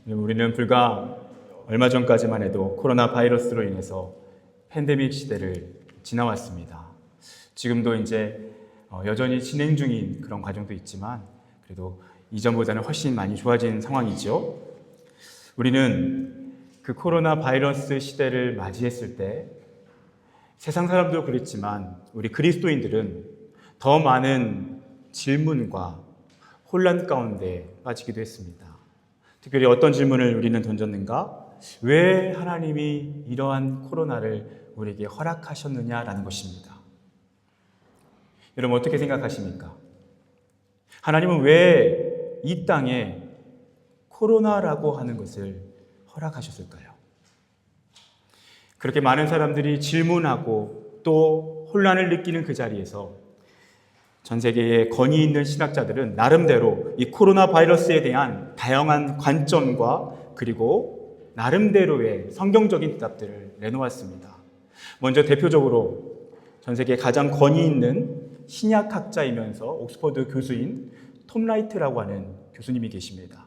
우리는 불과 얼마 전까지만 해도 코로나 바이러스로 인해서 팬데믹 시대를 지나왔습니다. 지금도 이제 여전히 진행 중인 그런 과정도 있지만 그래도 이전보다는 훨씬 많이 좋아진 상황이죠. 우리는 그 코로나 바이러스 시대를 맞이했을 때 세상 사람들도 그랬지만 우리 그리스도인들은 더 많은 질문과 혼란 가운데 빠지기도 했습니다. 특별히 어떤 질문을 우리는 던졌는가? 왜 하나님이 이러한 코로나를 우리에게 허락하셨느냐라는 것입니다. 여러분 어떻게 생각하십니까? 하나님은 왜 이 땅에 코로나라고 하는 것을 허락하셨을까요? 그렇게 많은 사람들이 질문하고 또 혼란을 느끼는 그 자리에서 전 세계의 권위 있는 신학자들은 나름대로 이 코로나 바이러스에 대한 다양한 관점과 그리고 나름대로의 성경적인 대답들을 내놓았습니다. 먼저 대표적으로 전 세계 가장 권위 있는 신약학자이면서 옥스퍼드 교수인 톰 라이트라고 하는 교수님이 계십니다.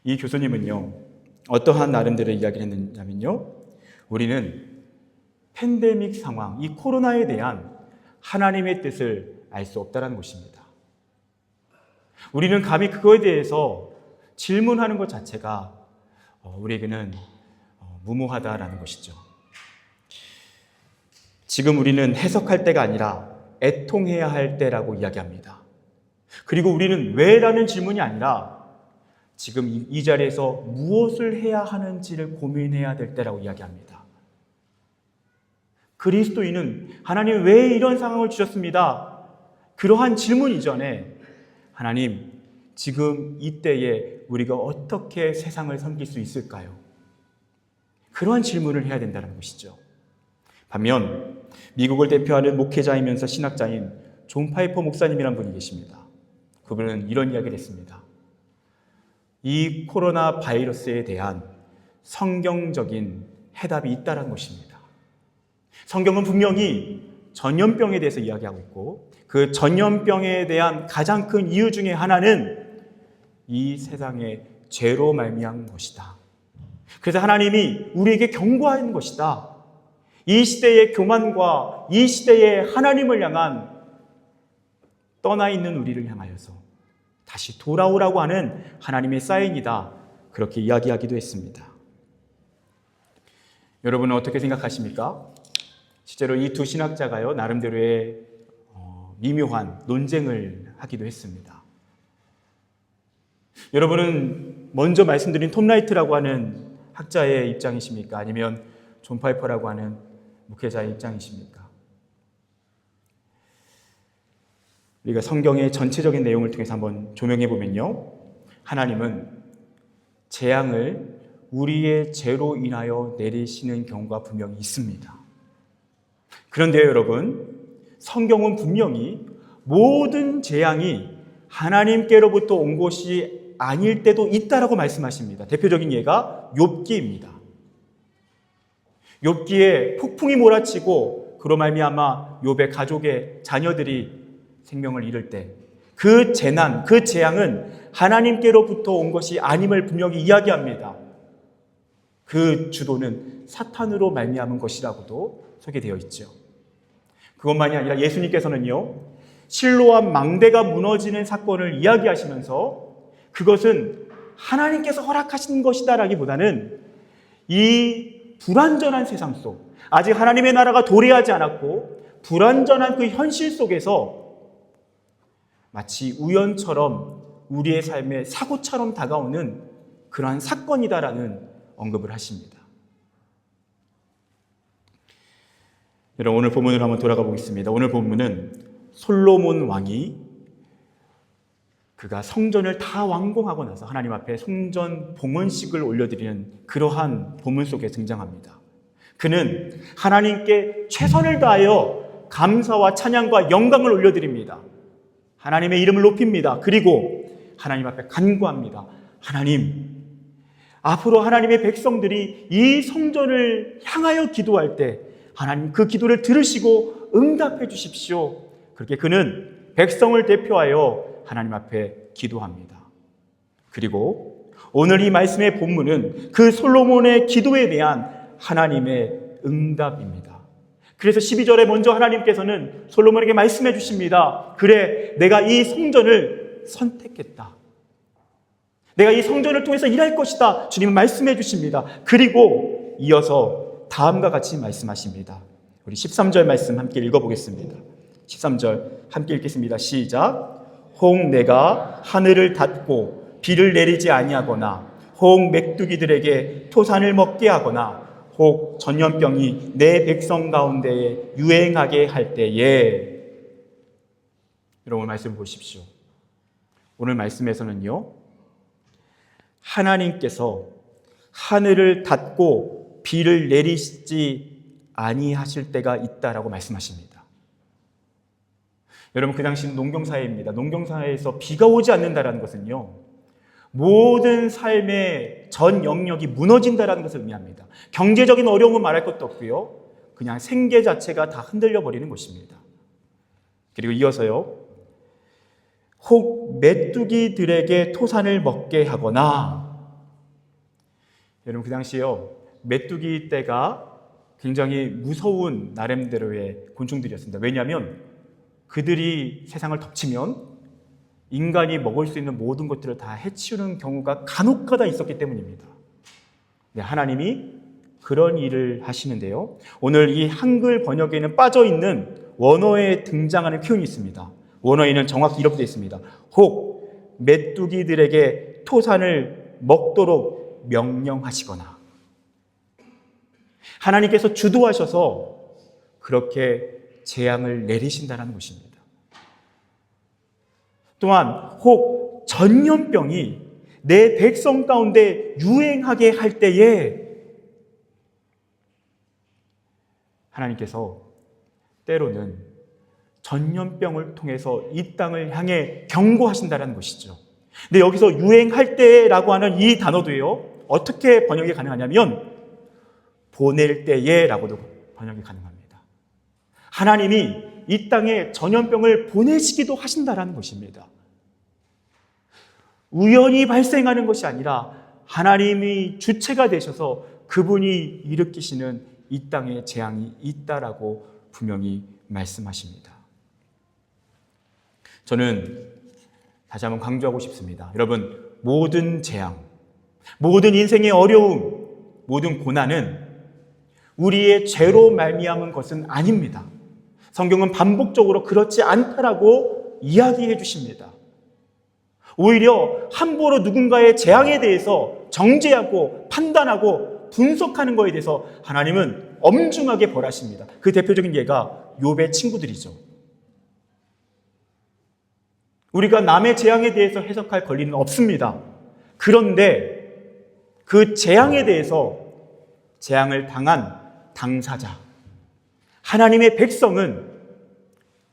이 교수님은요, 어떠한 나름대로 이야기를 했느냐면요, 우리는 팬데믹 상황, 이 코로나에 대한 하나님의 뜻을 알 수 없다는 것입니다. 우리는 감히 그거에 대해서 질문하는 것 자체가 우리에게는 무모하다라는 것이죠. 지금 우리는 해석할 때가 아니라 애통해야 할 때라고 이야기합니다. 그리고 우리는 왜라는 질문이 아니라 지금 이 자리에서 무엇을 해야 하는지를 고민해야 될 때라고 이야기합니다. 그리스도인은 하나님 왜 이런 상황을 주셨습니다. 그러한 질문 이전에 하나님 지금 이때에 우리가 어떻게 세상을 섬길 수 있을까요? 그러한 질문을 해야 된다는 것이죠. 반면 미국을 대표하는 목회자이면서 신학자인 존 파이퍼 목사님이라는 분이 계십니다. 그분은 이런 이야기를 했습니다. 이 코로나 바이러스에 대한 성경적인 해답이 있다는 것입니다. 성경은 분명히 전염병에 대해서 이야기하고 있고 그 전염병에 대한 가장 큰 이유 중에 하나는 이 세상의 죄로 말미암은 것이다. 그래서 하나님이 우리에게 경고하는 것이다. 이 시대의 교만과 이 시대의 하나님을 향한 떠나 있는 우리를 향하여서 다시 돌아오라고 하는 하나님의 사인이다. 그렇게 이야기하기도 했습니다. 여러분은 어떻게 생각하십니까? 실제로 이 두 신학자가요, 나름대로의 미묘한 논쟁을 하기도 했습니다. 여러분은 먼저 말씀드린 톰 라이트라고 하는 학자의 입장이십니까? 아니면 존 파이퍼라고 하는 목회자의 입장이십니까? 우리가 성경의 전체적인 내용을 통해서 한번 조명해 보면요, 하나님은 재앙을 우리의 죄로 인하여 내리시는 경우가 분명히 있습니다. 그런데요, 여러분, 성경은 분명히 모든 재앙이 하나님께로부터 온 것이 아닐 때도 있다라고 말씀하십니다. 대표적인 예가 욥기입니다. 욥기에 폭풍이 몰아치고 그로 말미암아 욥의 가족의 자녀들이 생명을 잃을 때 그 재난, 그 재앙은 하나님께로부터 온 것이 아님을 분명히 이야기합니다. 그 주도는 사탄으로 말미암은 것이라고도 소개되어 있죠. 그것만이 아니라 예수님께서는요, 실로암 망대가 무너지는 사건을 이야기하시면서 그것은 하나님께서 허락하신 것이다라기보다는 이 불완전한 세상 속, 아직 하나님의 나라가 도래하지 않았고 불완전한 그 현실 속에서 마치 우연처럼 우리의 삶에 사고처럼 다가오는 그러한 사건이다라는 언급을 하십니다. 여러분, 오늘 본문으로 한번 돌아가 보겠습니다. 오늘 본문은 솔로몬 왕이 그가 성전을 다 완공하고 나서 하나님 앞에 성전 봉헌식을 올려드리는 그러한 본문 속에 등장합니다. 그는 하나님께 최선을 다하여 감사와 찬양과 영광을 올려드립니다. 하나님의 이름을 높입니다. 그리고 하나님 앞에 간구합니다. 하나님, 앞으로 하나님의 백성들이 이 성전을 향하여 기도할 때 하나님 그 기도를 들으시고 응답해 주십시오. 그렇게 그는 백성을 대표하여 하나님 앞에 기도합니다. 그리고 오늘 이 말씀의 본문은 그 솔로몬의 기도에 대한 하나님의 응답입니다. 그래서 12절에 먼저 하나님께서는 솔로몬에게 말씀해 주십니다. 그래, 내가 이 성전을 선택했다. 내가 이 성전을 통해서 일할 것이다. 주님은 말씀해 주십니다. 그리고 이어서 다음과 같이 말씀하십니다. 우리 13절 말씀 함께 읽어보겠습니다. 13절 함께 읽겠습니다. 시작. 혹 내가 하늘을 닫고 비를 내리지 아니하거나 혹 메뚜기들에게 토산을 먹게 하거나 혹 전염병이 내 백성 가운데에 유행하게 할 때에, 여러분 말씀 보십시오. 오늘 말씀에서는요, 하나님께서 하늘을 닫고 비를 내리지 아니하실 때가 있다라고 말씀하십니다. 여러분, 그 당시는 농경사회입니다. 농경사회에서 비가 오지 않는다는 것은요, 모든 삶의 전 영역이 무너진다는 것을 의미합니다. 경제적인 어려움은 말할 것도 없고요, 그냥 생계 자체가 다 흔들려 버리는 것입니다. 그리고 이어서요, 혹 메뚜기들에게 토산을 먹게 하거나, 여러분 그 당시에요, 메뚜기 떼가 굉장히 무서운 나름대로의 곤충들이었습니다. 왜냐하면 그들이 세상을 덮치면 인간이 먹을 수 있는 모든 것들을 다 해치우는 경우가 간혹가다 있었기 때문입니다. 네, 하나님이 그런 일을 하시는데요, 오늘 이 한글 번역에는 빠져있는 원어에 등장하는 표현이 있습니다. 원어에는 정확히 이렇게 되어 있습니다. 혹 메뚜기들에게 토산을 먹도록 명령하시거나, 하나님께서 주도하셔서 그렇게 재앙을 내리신다는 것입니다. 또한 혹 전염병이 내 백성 가운데 유행하게 할 때에 하나님께서 때로는 전염병을 통해서 이 땅을 향해 경고하신다는 것이죠. 근데 여기서 유행할 때라고 하는 이 단어도요, 어떻게 번역이 가능하냐면 보낼 때에 라고도 번역이 가능합니다. 하나님이 이 땅에 전염병을 보내시기도 하신다는 것입니다. 우연히 발생하는 것이 아니라 하나님이 주체가 되셔서 그분이 일으키시는 이 땅에 재앙이 있다라고 분명히 말씀하십니다. 저는 다시 한번 강조하고 싶습니다. 여러분, 모든 재앙, 모든 인생의 어려움, 모든 고난은 우리의 죄로 말미암은 것은 아닙니다. 성경은 반복적으로 그렇지 않다라고 이야기해 주십니다. 오히려 함부로 누군가의 재앙에 대해서 정죄하고 판단하고 분석하는 것에 대해서 하나님은 엄중하게 벌하십니다. 그 대표적인 예가 욥의 친구들이죠. 우리가 남의 재앙에 대해서 해석할 권리는 없습니다. 그런데 그 재앙에 대해서 재앙을 당한 당사자, 하나님의 백성은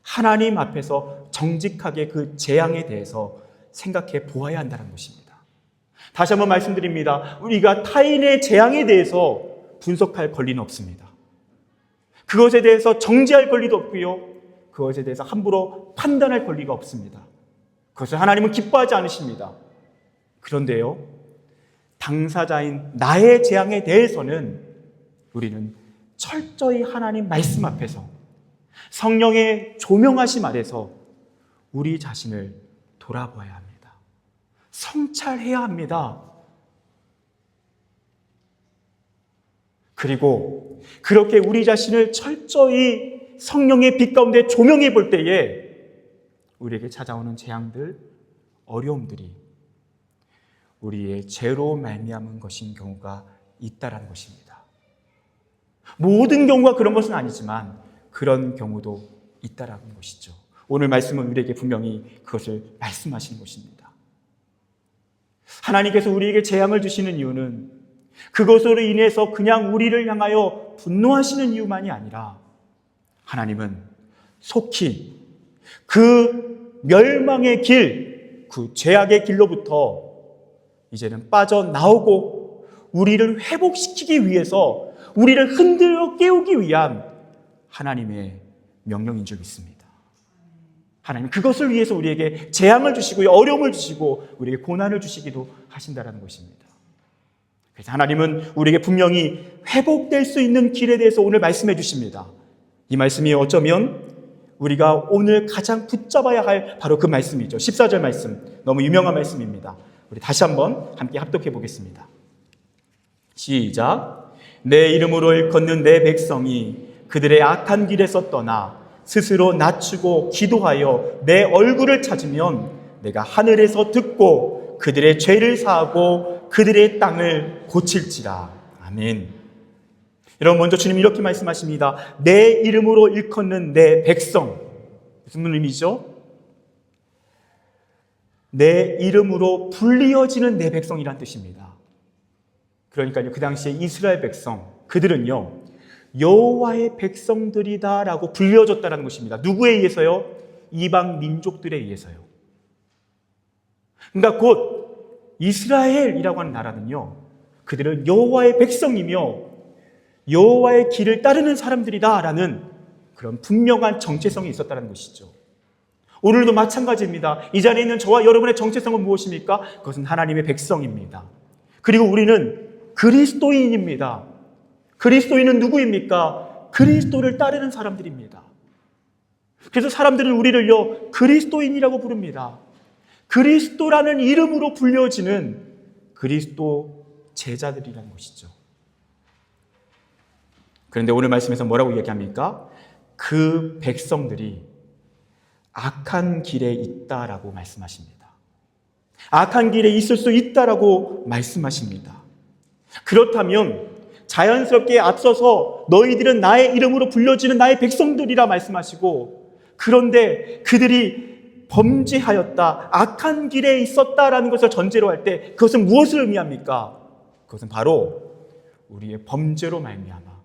하나님 앞에서 정직하게 그 재앙에 대해서 생각해 보아야 한다는 것입니다. 다시 한번 말씀드립니다. 우리가 타인의 재앙에 대해서 분석할 권리는 없습니다. 그것에 대해서 정죄할 권리도 없고요, 그것에 대해서 함부로 판단할 권리가 없습니다. 그것을 하나님은 기뻐하지 않으십니다. 그런데요, 당사자인 나의 재앙에 대해서는 우리는 철저히 하나님 말씀 앞에서 성령의 조명하심 아래서 우리 자신을 돌아봐야 합니다. 성찰해야 합니다. 그리고 그렇게 우리 자신을 철저히 성령의 빛 가운데 조명해 볼 때에 우리에게 찾아오는 재앙들, 어려움들이 우리의 죄로 말미암은 것인 경우가 있다라는 것입니다. 모든 경우가 그런 것은 아니지만 그런 경우도 있다라는 것이죠. 오늘 말씀은 우리에게 분명히 그것을 말씀하시는 것입니다. 하나님께서 우리에게 재앙을 주시는 이유는 그것으로 인해서 그냥 우리를 향하여 분노하시는 이유만이 아니라 하나님은 속히 그 멸망의 길, 그 죄악의 길로부터 이제는 빠져나오고 우리를 회복시키기 위해서 우리를 흔들어 깨우기 위한 하나님의 명령인 줄 믿습니다. 하나님 그것을 위해서 우리에게 재앙을 주시고 어려움을 주시고 우리에게 고난을 주시기도 하신다는 것입니다. 그래서 하나님은 우리에게 분명히 회복될 수 있는 길에 대해서 오늘 말씀해 주십니다. 이 말씀이 어쩌면 우리가 오늘 가장 붙잡아야 할 바로 그 말씀이죠. 14절 말씀, 너무 유명한 말씀입니다. 우리 다시 한번 함께 합독해 보겠습니다. 시작. 내 이름으로 일컫는 내 백성이 그들의 악한 길에서 떠나 스스로 낮추고 기도하여 내 얼굴을 찾으면 내가 하늘에서 듣고 그들의 죄를 사하고 그들의 땅을 고칠지라. 아멘. 여러분, 먼저 주님 이렇게 말씀하십니다. 내 이름으로 일컫는 내 백성. 무슨 의미죠? 내 이름으로 불리어지는 내 백성이란 뜻입니다. 그러니까요, 그 당시에 이스라엘 백성, 그들은요 여호와의 백성들이다라고 불려졌다는 것입니다. 누구에 의해서요? 이방 민족들에 의해서요. 그러니까 곧 이스라엘이라고 하는 나라는요, 그들은 여호와의 백성이며 여호와의 길을 따르는 사람들이다라는 그런 분명한 정체성이 있었다는 것이죠. 오늘도 마찬가지입니다. 이 자리에 있는 저와 여러분의 정체성은 무엇입니까? 그것은 하나님의 백성입니다. 그리고 우리는 그리스도인입니다. 그리스도인은 누구입니까? 그리스도를 따르는 사람들입니다. 그래서 사람들은 우리를요 그리스도인이라고 부릅니다. 그리스도라는 이름으로 불려지는 그리스도 제자들이라는 것이죠. 그런데 오늘 말씀에서 뭐라고 이야기합니까? 그 백성들이 악한 길에 있다라고 말씀하십니다. 악한 길에 있을 수 있다라고 말씀하십니다. 그렇다면 자연스럽게 앞서서 너희들은 나의 이름으로 불려지는 나의 백성들이라 말씀하시고, 그런데 그들이 범죄하였다, 악한 길에 있었다라는 것을 전제로 할 때 그것은 무엇을 의미합니까? 그것은 바로 우리의 범죄로 말미암아,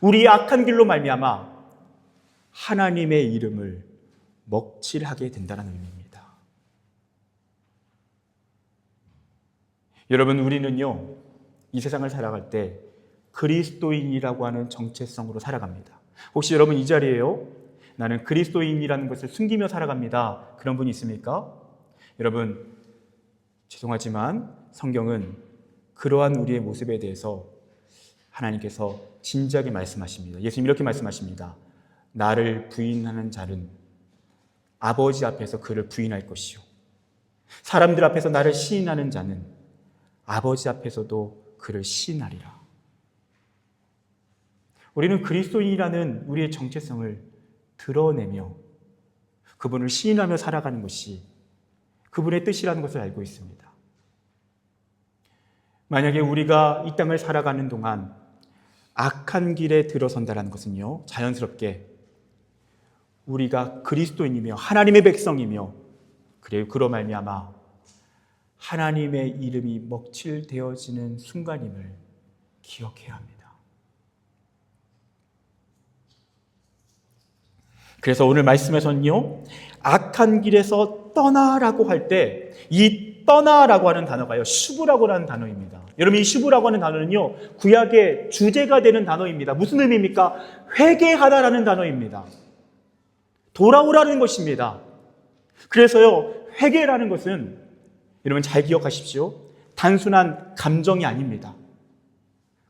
우리의 악한 길로 말미암아 하나님의 이름을 먹칠하게 된다는 의미입니다. 여러분, 우리는요 이 세상을 살아갈 때 그리스도인이라고 하는 정체성으로 살아갑니다. 혹시 여러분 이 자리에요 나는 그리스도인이라는 것을 숨기며 살아갑니다, 그런 분이 있습니까? 여러분, 죄송하지만 성경은 그러한 우리의 모습에 대해서 하나님께서 진지하게 말씀하십니다. 예수님 이렇게 말씀하십니다. 나를 부인하는 자는 아버지 앞에서 그를 부인할 것이요, 사람들 앞에서 나를 시인하는 자는 아버지 앞에서도 그를 시인하리라. 우리는 그리스도인이라는 우리의 정체성을 드러내며 그분을 시인하며 살아가는 것이 그분의 뜻이라는 것을 알고 있습니다. 만약에 우리가 이 땅을 살아가는 동안 악한 길에 들어선다는 것은요, 자연스럽게 우리가 그리스도인이며 하나님의 백성이며 그리고 그로 말미암아 하나님의 이름이 먹칠되어지는 순간임을 기억해야 합니다. 그래서 오늘 말씀에서는요, 악한 길에서 떠나라고 할 때 이 떠나라고 하는 단어가요 슈브라고 하는 단어입니다. 여러분, 이 슈브라고 하는 단어는요 구약의 주제가 되는 단어입니다. 무슨 의미입니까? 회개하다라는 단어입니다. 돌아오라는 것입니다. 그래서요 회개라는 것은 여러분 잘 기억하십시오. 단순한 감정이 아닙니다.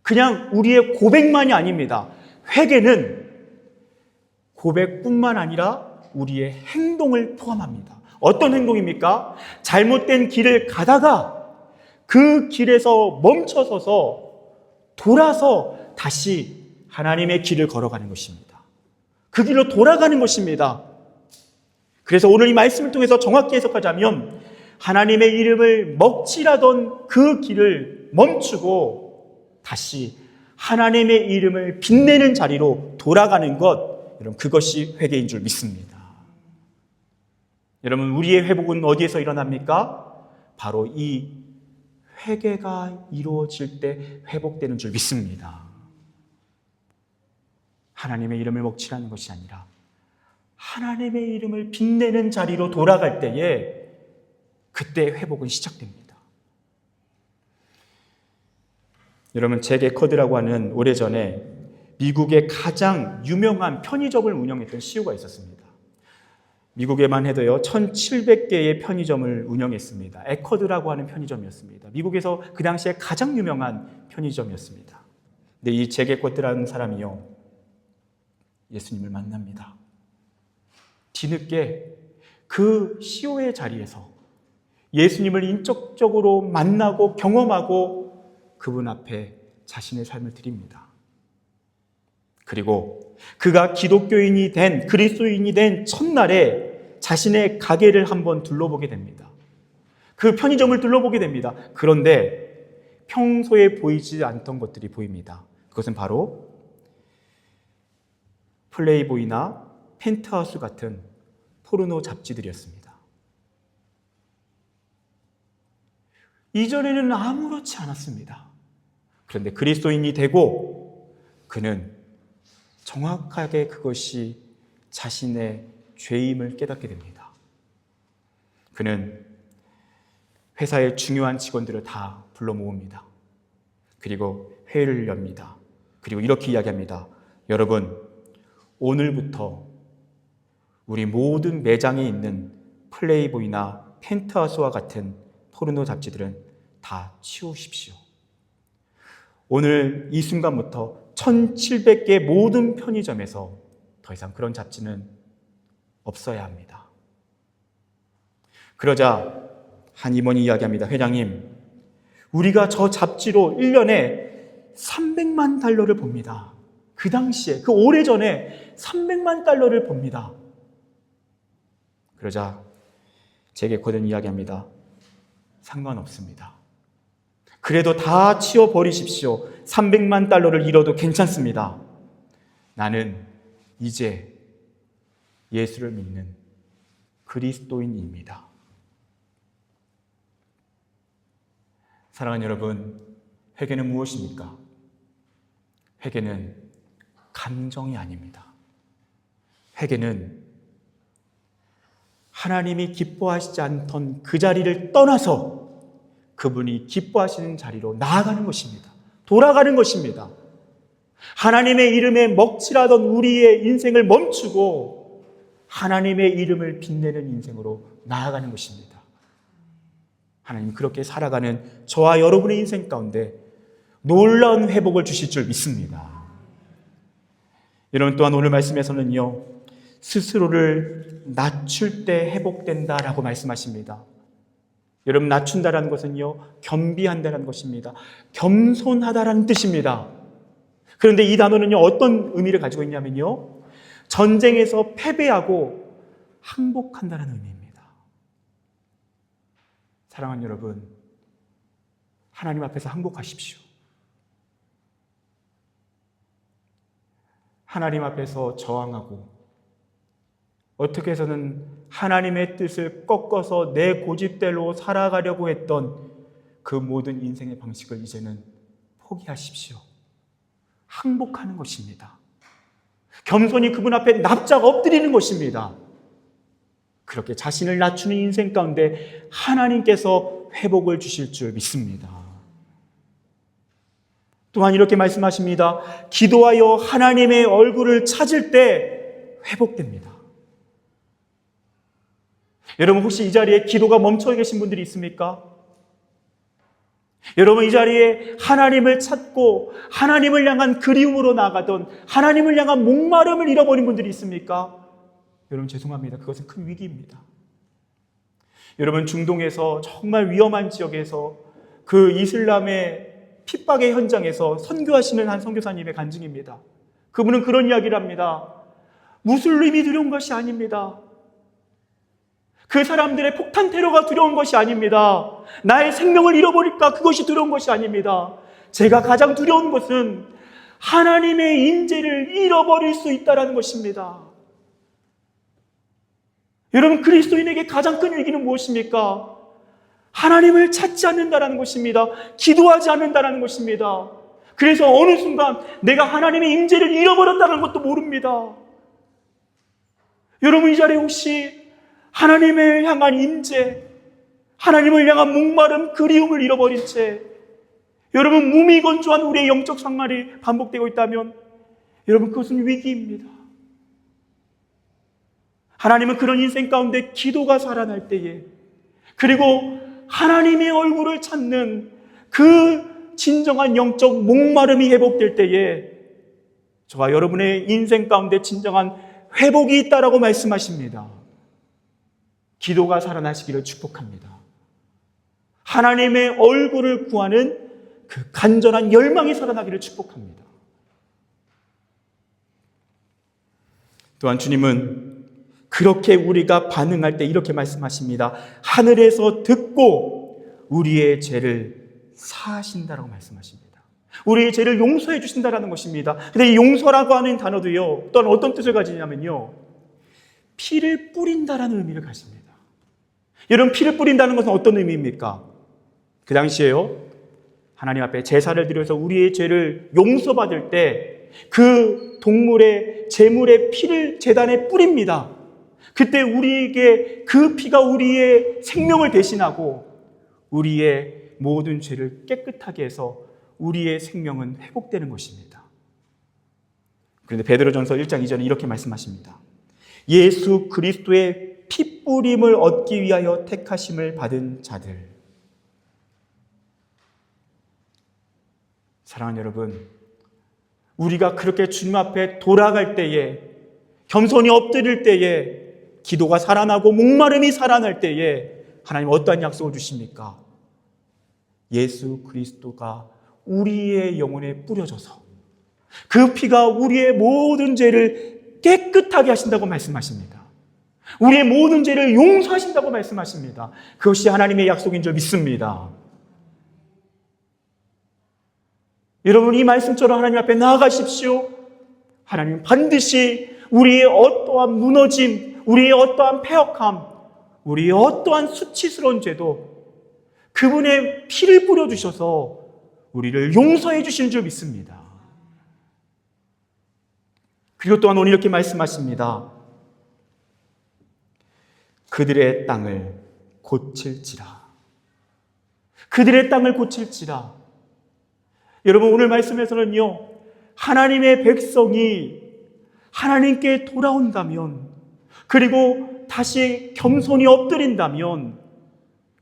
그냥 우리의 고백만이 아닙니다. 회개는 고백뿐만 아니라 우리의 행동을 포함합니다. 어떤 행동입니까? 잘못된 길을 가다가 그 길에서 멈춰서서 돌아서 다시 하나님의 길을 걸어가는 것입니다. 그 길로 돌아가는 것입니다. 그래서 오늘 이 말씀을 통해서 정확히 해석하자면 하나님의 이름을 먹칠하던 그 길을 멈추고 다시 하나님의 이름을 빛내는 자리로 돌아가는 것, 여러분 그것이 회개인 줄 믿습니다. 여러분, 우리의 회복은 어디에서 일어납니까? 바로 이 회개가 이루어질 때 회복되는 줄 믿습니다. 하나님의 이름을 먹칠하는 것이 아니라 하나님의 이름을 빛내는 자리로 돌아갈 때에 그때 회복은 시작됩니다. 여러분, 잭 에커드라고 하는 오래전에 미국의 가장 유명한 편의점을 운영했던 CEO가 있었습니다. 미국에만 해도요 1700개의 편의점을 운영했습니다. 에커드라고 하는 편의점이었습니다. 미국에서 그 당시에 가장 유명한 편의점이었습니다. 근데 이 제게코트라는 사람이요 예수님을 만납니다. 뒤늦게 그 CEO의 자리에서 예수님을 인격적으로 만나고 경험하고 그분 앞에 자신의 삶을 드립니다. 그리고 그가 기독교인이 된, 그리스도인이 된 첫날에 자신의 가게를 한번 둘러보게 됩니다. 그 편의점을 둘러보게 됩니다. 그런데 평소에 보이지 않던 것들이 보입니다. 그것은 바로 플레이보이나 펜트하우스 같은 포르노 잡지들이었습니다. 이전에는 아무렇지 않았습니다. 그런데 그리스도인이 되고 그는 정확하게 그것이 자신의 죄임을 깨닫게 됩니다. 그는 회사의 중요한 직원들을 다 불러 모읍니다. 그리고 회의를 엽니다. 그리고 이렇게 이야기합니다. 여러분, 오늘부터 우리 모든 매장에 있는 플레이보이나 펜트하우스와 같은 포르노 잡지들은 다 치우십시오. 오늘 이 순간부터 1700개 모든 편의점에서 더 이상 그런 잡지는 없어야 합니다. 그러자 한 임원이 이야기합니다. 회장님, 우리가 저 잡지로 1년에 300만 달러를 봅니다. 그 당시에, 그 오래전에 300만 달러를 봅니다. 그러자 제게코는 이야기합니다. 상관없습니다. 그래도 다 치워버리십시오. 300만 달러를 잃어도 괜찮습니다. 나는 이제 예수를 믿는 그리스도인입니다. 사랑하는 여러분, 회개는 무엇입니까? 회개는 감정이 아닙니다. 회개는 하나님이 기뻐하시지 않던 그 자리를 떠나서 그분이 기뻐하시는 자리로 나아가는 것입니다. 돌아가는 것입니다. 하나님의 이름에 먹칠하던 우리의 인생을 멈추고 하나님의 이름을 빛내는 인생으로 나아가는 것입니다. 하나님 그렇게 살아가는 저와 여러분의 인생 가운데 놀라운 회복을 주실 줄 믿습니다. 여러분 또한 오늘 말씀에서는요, 스스로를 낮출 때 회복된다라고 말씀하십니다. 여러분, 낮춘다라는 것은요, 겸비한다는 것입니다. 겸손하다라는 뜻입니다. 그런데 이 단어는요, 어떤 의미를 가지고 있냐면요, 전쟁에서 패배하고 항복한다는 의미입니다. 사랑하는 여러분, 하나님 앞에서 항복하십시오. 하나님 앞에서 저항하고 어떻게 해서는 하나님의 뜻을 꺾어서 내 고집대로 살아가려고 했던 그 모든 인생의 방식을 이제는 포기하십시오. 항복하는 것입니다. 겸손히 그분 앞에 납작 엎드리는 것입니다. 그렇게 자신을 낮추는 인생 가운데 하나님께서 회복을 주실 줄 믿습니다. 또한 이렇게 말씀하십니다. 기도하여 하나님의 얼굴을 찾을 때 회복됩니다. 여러분 혹시 이 자리에 기도가 멈춰 계신 분들이 있습니까? 여러분 이 자리에 하나님을 찾고 하나님을 향한 그리움으로 나가던 하나님을 향한 목마름을 잃어버린 분들이 있습니까? 여러분 죄송합니다. 그것은 큰 위기입니다. 여러분 중동에서 정말 위험한 지역에서 그 이슬람의 핍박의 현장에서 선교하시는 한 선교사님의 간증입니다. 그분은 그런 이야기를 합니다. 무슬림이 두려운 것이 아닙니다. 그 사람들의 폭탄 테러가 두려운 것이 아닙니다. 나의 생명을 잃어버릴까 그것이 두려운 것이 아닙니다. 제가 가장 두려운 것은 하나님의 인재를 잃어버릴 수 있다는 것입니다. 여러분 그리스도인에게 가장 큰 위기는 무엇입니까? 하나님을 찾지 않는다는 것입니다. 기도하지 않는다는 것입니다. 그래서 어느 순간 내가 하나님의 인재를 잃어버렸다는 것도 모릅니다. 여러분 이 자리에 혹시 하나님을 향한 인재, 하나님을 향한 목마름, 그리움을 잃어버린 채 여러분 무미건조한 우리의 영적 생활이 반복되고 있다면 여러분 그것은 위기입니다. 하나님은 그런 인생 가운데 기도가 살아날 때에, 그리고 하나님의 얼굴을 찾는 그 진정한 영적 목마름이 회복될 때에 저와 여러분의 인생 가운데 진정한 회복이 있다라고 말씀하십니다. 기도가 살아나시기를 축복합니다. 하나님의 얼굴을 구하는 그 간절한 열망이 살아나기를 축복합니다. 또한 주님은 그렇게 우리가 반응할 때 이렇게 말씀하십니다. 하늘에서 듣고 우리의 죄를 사하신다라고 말씀하십니다. 우리의 죄를 용서해 주신다라는 것입니다. 근데 이 용서라고 하는 단어도요, 또한 어떤 뜻을 가지냐면요, 피를 뿌린다라는 의미를 가집니다. 여러분, 피를 뿌린다는 것은 어떤 의미입니까? 그 당시에요, 하나님 앞에 제사를 드려서 우리의 죄를 용서받을 때 그 동물의 제물의 피를 제단에 뿌립니다. 그때 우리에게 그 피가 우리의 생명을 대신하고 우리의 모든 죄를 깨끗하게 해서 우리의 생명은 회복되는 것입니다. 그런데 베드로전서 1장 2절에 이렇게 말씀하십니다. 예수 그리스도의 피 뿌림을 얻기 위하여 택하심을 받은 자들. 사랑하는 여러분, 우리가 그렇게 주님 앞에 돌아갈 때에, 겸손히 엎드릴 때에, 기도가 살아나고 목마름이 살아날 때에 하나님 어떠한 약속을 주십니까? 예수 그리스도가 우리의 영혼에 뿌려져서 그 피가 우리의 모든 죄를 깨끗하게 하신다고 말씀하십니다. 우리의 모든 죄를 용서하신다고 말씀하십니다. 그것이 하나님의 약속인 줄 믿습니다. 여러분, 이 말씀처럼 하나님 앞에 나아가십시오. 하나님 반드시 우리의 어떠한 무너짐, 우리의 어떠한 패역함, 우리의 어떠한 수치스러운 죄도 그분의 피를 뿌려주셔서 우리를 용서해 주시는 줄 믿습니다. 그리고 또한 오늘 이렇게 말씀하십니다. 그들의 땅을 고칠지라. 그들의 땅을 고칠지라. 여러분, 오늘 말씀에서는요, 하나님의 백성이 하나님께 돌아온다면, 그리고 다시 겸손히 엎드린다면,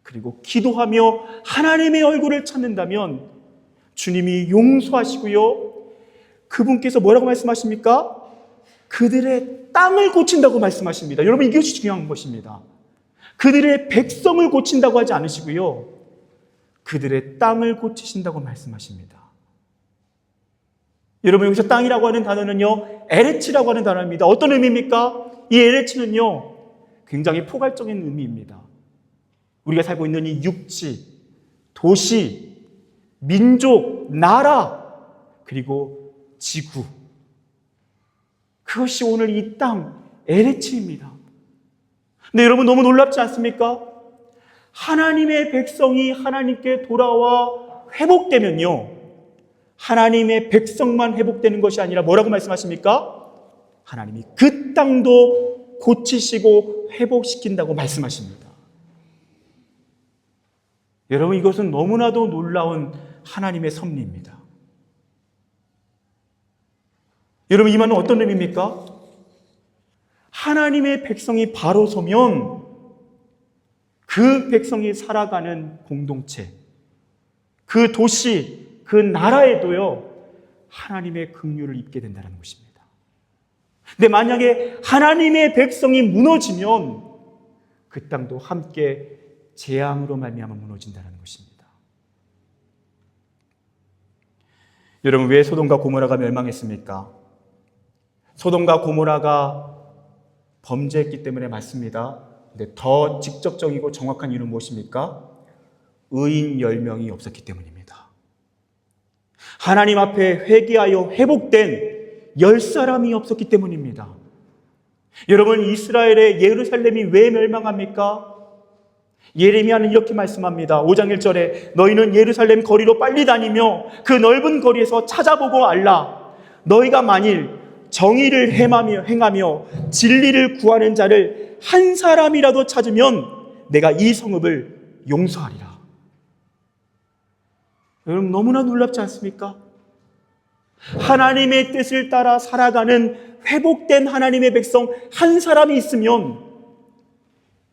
그리고 기도하며 하나님의 얼굴을 찾는다면 주님이 용서하시고요, 그분께서 뭐라고 말씀하십니까? 그들의 땅을 고친다고 말씀하십니다. 여러분, 이것이 중요한 것입니다. 그들의 백성을 고친다고 하지 않으시고요, 그들의 땅을 고치신다고 말씀하십니다. 여러분, 여기서 땅이라고 하는 단어는요, 에레츠라고 하는 단어입니다. 어떤 의미입니까? 이 에레츠는요, 굉장히 포괄적인 의미입니다. 우리가 살고 있는 이 육지, 도시, 민족, 나라, 그리고 지구, 그것이 오늘 이 땅, 에레츠입니다. 근데 여러분, 너무 놀랍지 않습니까? 하나님의 백성이 하나님께 돌아와 회복되면요, 하나님의 백성만 회복되는 것이 아니라 뭐라고 말씀하십니까? 하나님이 그 땅도 고치시고 회복시킨다고 말씀하십니다. 여러분, 이것은 너무나도 놀라운 하나님의 섭리입니다. 여러분, 이 말은 어떤 의미입니까? 하나님의 백성이 바로 서면 그 백성이 살아가는 공동체, 그 도시, 그 나라에도요, 하나님의 긍휼을 입게 된다는 것입니다. 근데 만약에 하나님의 백성이 무너지면 그 땅도 함께 재앙으로 말미암아 무너진다는 것입니다. 여러분, 왜 소돔과 고모라가 멸망했습니까? 소돔과 고모라가 범죄했기 때문에 맞습니다. 근데 더 직접적이고 정확한 이유는 무엇입니까? 의인 10명이 없었기 때문입니다. 하나님 앞에 회개하여 회복된 10사람이 없었기 때문입니다. 여러분, 이스라엘의 예루살렘이 왜 멸망합니까? 예레미야는 이렇게 말씀합니다. 5장 1절에 너희는 예루살렘 거리로 빨리 다니며 그 넓은 거리에서 찾아보고 알라. 너희가 만일 정의를 행하며 진리를 구하는 자를 한 사람이라도 찾으면 내가 이 성읍을 용서하리라. 여러분, 너무나 놀랍지 않습니까? 하나님의 뜻을 따라 살아가는 회복된 하나님의 백성 한 사람이 있으면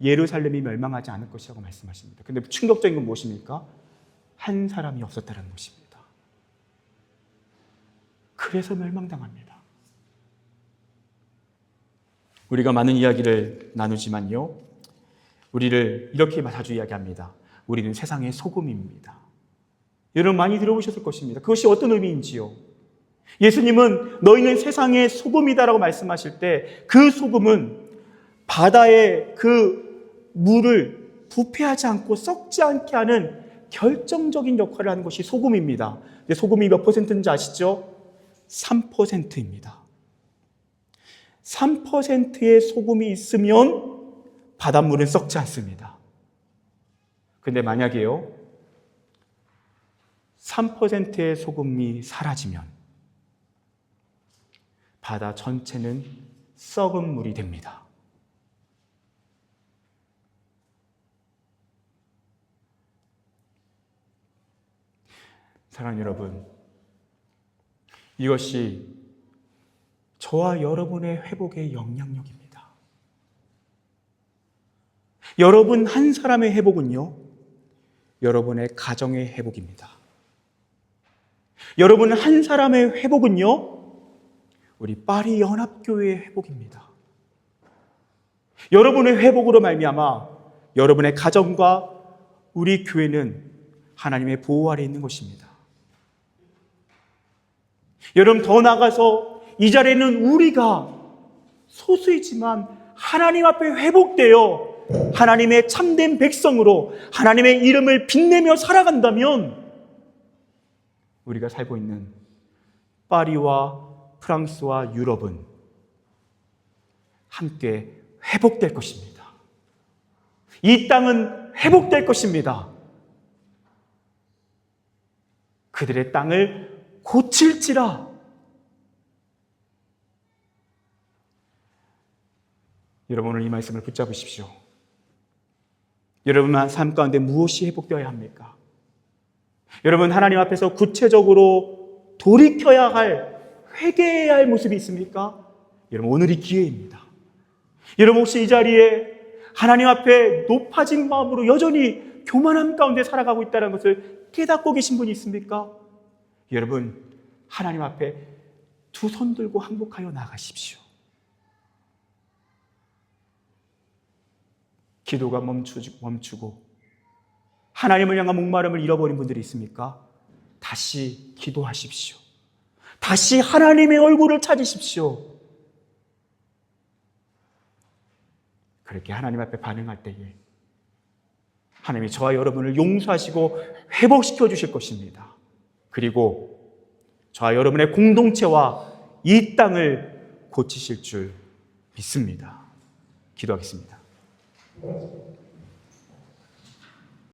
예루살렘이 멸망하지 않을 것이라고 말씀하십니다. 그런데 충격적인 건 무엇입니까? 한 사람이 없었다는 것입니다. 그래서 멸망당합니다. 우리가 많은 이야기를 나누지만요, 우리를 이렇게 자주 이야기합니다. 우리는 세상의 소금입니다. 여러분 많이 들어보셨을 것입니다. 그것이 어떤 의미인지요? 예수님은 너희는 세상의 소금이다라고 말씀하실 때 그 소금은 바다의 그 물을 부패하지 않고 썩지 않게 하는 결정적인 역할을 하는 것이 소금입니다. 근데 소금이 몇 퍼센트인지 아시죠? 3%입니다. 3%의 소금이 있으면 바닷물은 썩지 않습니다. 근데 만약에요, 3%의 소금이 사라지면 바다 전체는 썩은 물이 됩니다. 사랑하는 여러분, 이것이 저와 여러분의 회복의 영향력입니다. 여러분 한 사람의 회복은요, 여러분의 가정의 회복입니다. 여러분 한 사람의 회복은요, 우리 파리 연합교회의 회복입니다. 여러분의 회복으로 말미암아 여러분의 가정과 우리 교회는 하나님의 보호 아래 있는 것입니다. 여러분 더 나아가서 이 자리에는 우리가 소수이지만 하나님 앞에 회복되어 하나님의 참된 백성으로 하나님의 이름을 빛내며 살아간다면 우리가 살고 있는 파리와 프랑스와 유럽은 함께 회복될 것입니다. 이 땅은 회복될 것입니다. 그들의 땅을 고칠지라. 여러분 오늘 이 말씀을 붙잡으십시오. 여러분 삶 가운데 무엇이 회복되어야 합니까? 여러분 하나님 앞에서 구체적으로 돌이켜야 할, 회개해야 할 모습이 있습니까? 여러분 오늘이 기회입니다. 여러분 혹시 이 자리에 하나님 앞에 높아진 마음으로 여전히 교만함 가운데 살아가고 있다는 것을 깨닫고 계신 분이 있습니까? 여러분 하나님 앞에 두 손 들고 항복하여 나가십시오. 기도가 멈추고 하나님을 향한 목마름을 잃어버린 분들이 있습니까? 다시 기도하십시오. 다시 하나님의 얼굴을 찾으십시오. 그렇게 하나님 앞에 반응할 때에 하나님이 저와 여러분을 용서하시고 회복시켜 주실 것입니다. 그리고 저와 여러분의 공동체와 이 땅을 고치실 줄 믿습니다. 기도하겠습니다.